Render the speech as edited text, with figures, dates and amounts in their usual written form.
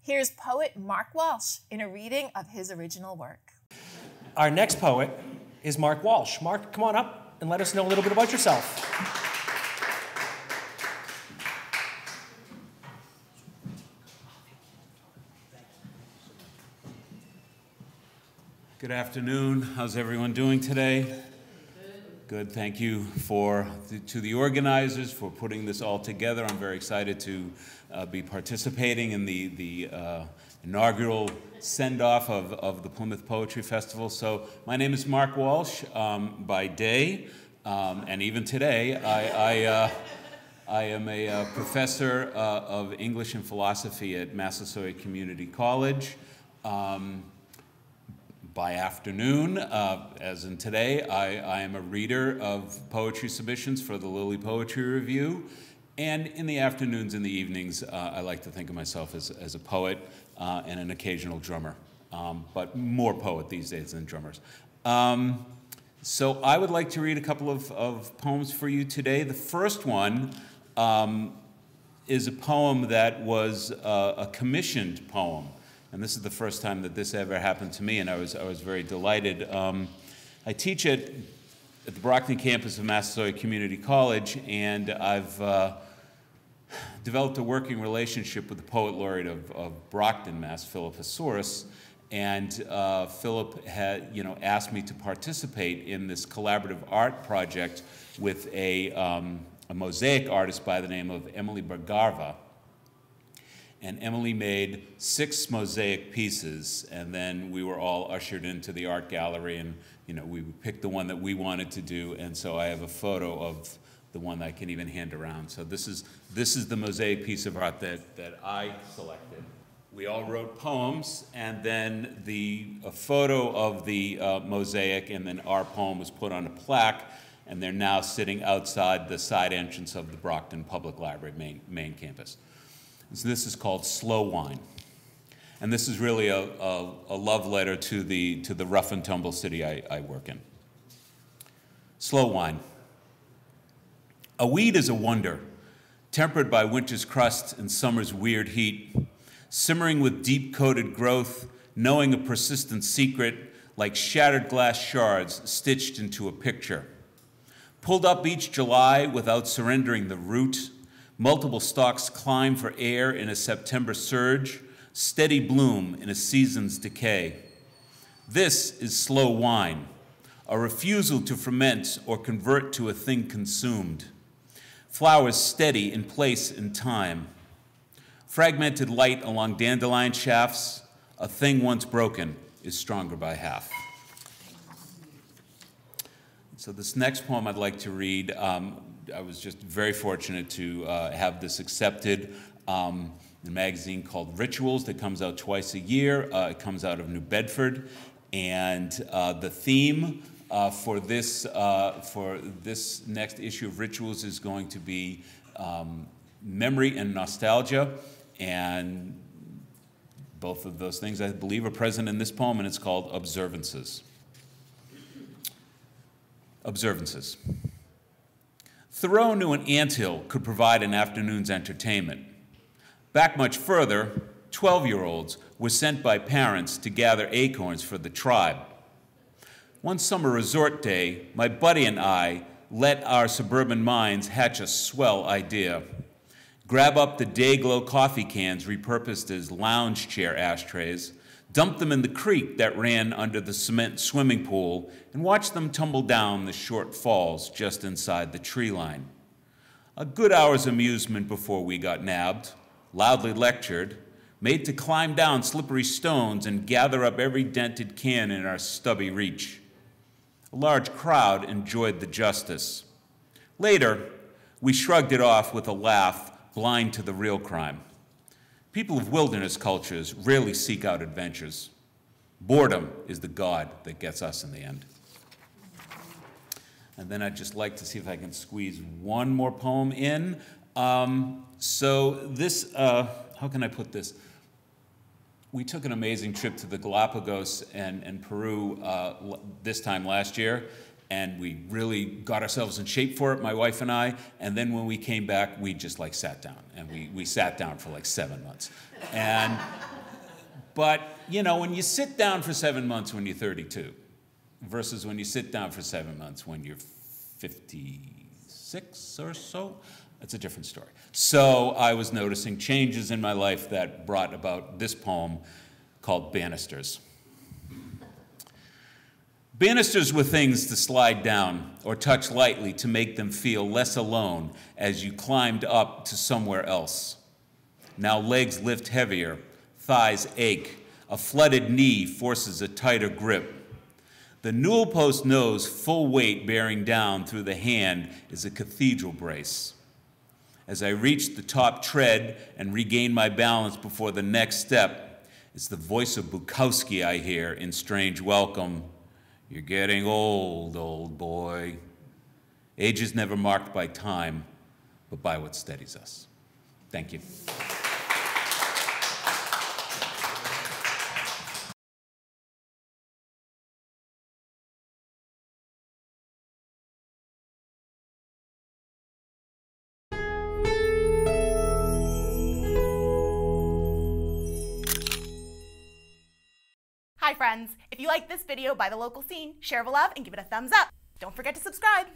Here's poet Mark Walsh in a reading of his original work. Our next poet is Mark Walsh. Mark, come on up and let us know a little bit about yourself. Good afternoon. How's everyone doing today? Good. Thank you to the organizers for putting this all together. I'm very excited to be participating in the inaugural send-off of the Plymouth Poetry Festival. So my name is Mark Walsh. By day, and even today, I am a professor of English and philosophy at Massasoit Community College. By afternoon, as in today, I am a reader of poetry submissions for the Lilly Poetry Review. And in the afternoons and the evenings, I like to think of myself as a poet and an occasional drummer, but more poet these days than drummers. So I would like to read a couple of poems for you today. The first one is a poem that was a commissioned poem. And this is the first time that this ever happened to me, and I was very delighted. I teach at the Brockton campus of Massasoit Community College, and I've developed a working relationship with the poet laureate of Brockton, Mass, Philip Hasouris. And Philip had, asked me to participate in this collaborative art project with a mosaic artist by the name of Emily Berger. And Emily made 6 mosaic pieces, and then we were all ushered into the art gallery, and we picked the one that we wanted to do. And so I have a photo of the one that I can even hand around. So this is the mosaic piece of art that I selected. We all wrote poems, and then a photo of the mosaic, and then our poem was put on a plaque, and they're now sitting outside the side entrance of the Brockton Public Library main campus. So this is called Slow Wine. And this is really a love letter to the rough and tumble city I work in. Slow wine. A weed is a wonder, tempered by winter's crust and summer's weird heat, simmering with deep-coated growth, knowing a persistent secret, like shattered glass shards stitched into a picture. Pulled up each July without surrendering the root, multiple stalks climb for air in a September surge, steady bloom in a season's decay. This is slow wine, a refusal to ferment or convert to a thing consumed. Flowers steady in place and time. Fragmented light along dandelion shafts, a thing once broken is stronger by half. So this next poem I'd like to read, I was just very fortunate to have this accepted in a magazine called Rituals that comes out twice a year. It comes out of New Bedford, and the theme for this next issue of Rituals is going to be memory and nostalgia, and both of those things, I believe, are present in this poem, and it's called Observances. Observances. Thoreau knew an anthill could provide an afternoon's entertainment. Back much further, 12-year-olds were sent by parents to gather acorns for the tribe. One summer resort day, my buddy and I let our suburban minds hatch a swell idea. Grab up the Dayglow coffee cans repurposed as lounge chair ashtrays, dump them in the creek that ran under the cement swimming pool, and watch them tumble down the short falls just inside the tree line. A good hour's amusement before we got nabbed, loudly lectured, made to climb down slippery stones and gather up every dented can in our stubby reach. A large crowd enjoyed the justice. Later, we shrugged it off with a laugh, blind to the real crime. People of wilderness cultures rarely seek out adventures. Boredom is the god that gets us in the end. And then I'd just like to see if I can squeeze one more poem in. So this, how can I put this? We took an amazing trip to the Galapagos and Peru this time last year, and we really got ourselves in shape for it, my wife and I, and then when we came back, we just like sat down, and we sat down for like 7 months. And But, you know, when you sit down for 7 months when you're 32 versus when you sit down for 7 months when you're 56 or so, that's a different story. So I was noticing changes in my life that brought about this poem called Banisters. Banisters were things to slide down or touch lightly to make them feel less alone as you climbed up to somewhere else. Now legs lift heavier, thighs ache, a flooded knee forces a tighter grip. The newel post knows full weight bearing down through the hand is a cathedral brace. As I reach the top tread and regain my balance before the next step, it's the voice of Bukowski I hear in strange welcome. You're getting old, old boy. Age is never marked by time, but by what steadies us. Thank you. Hi friends, if you like this video by The Local Scene, share the love and give it a thumbs up. Don't forget to subscribe.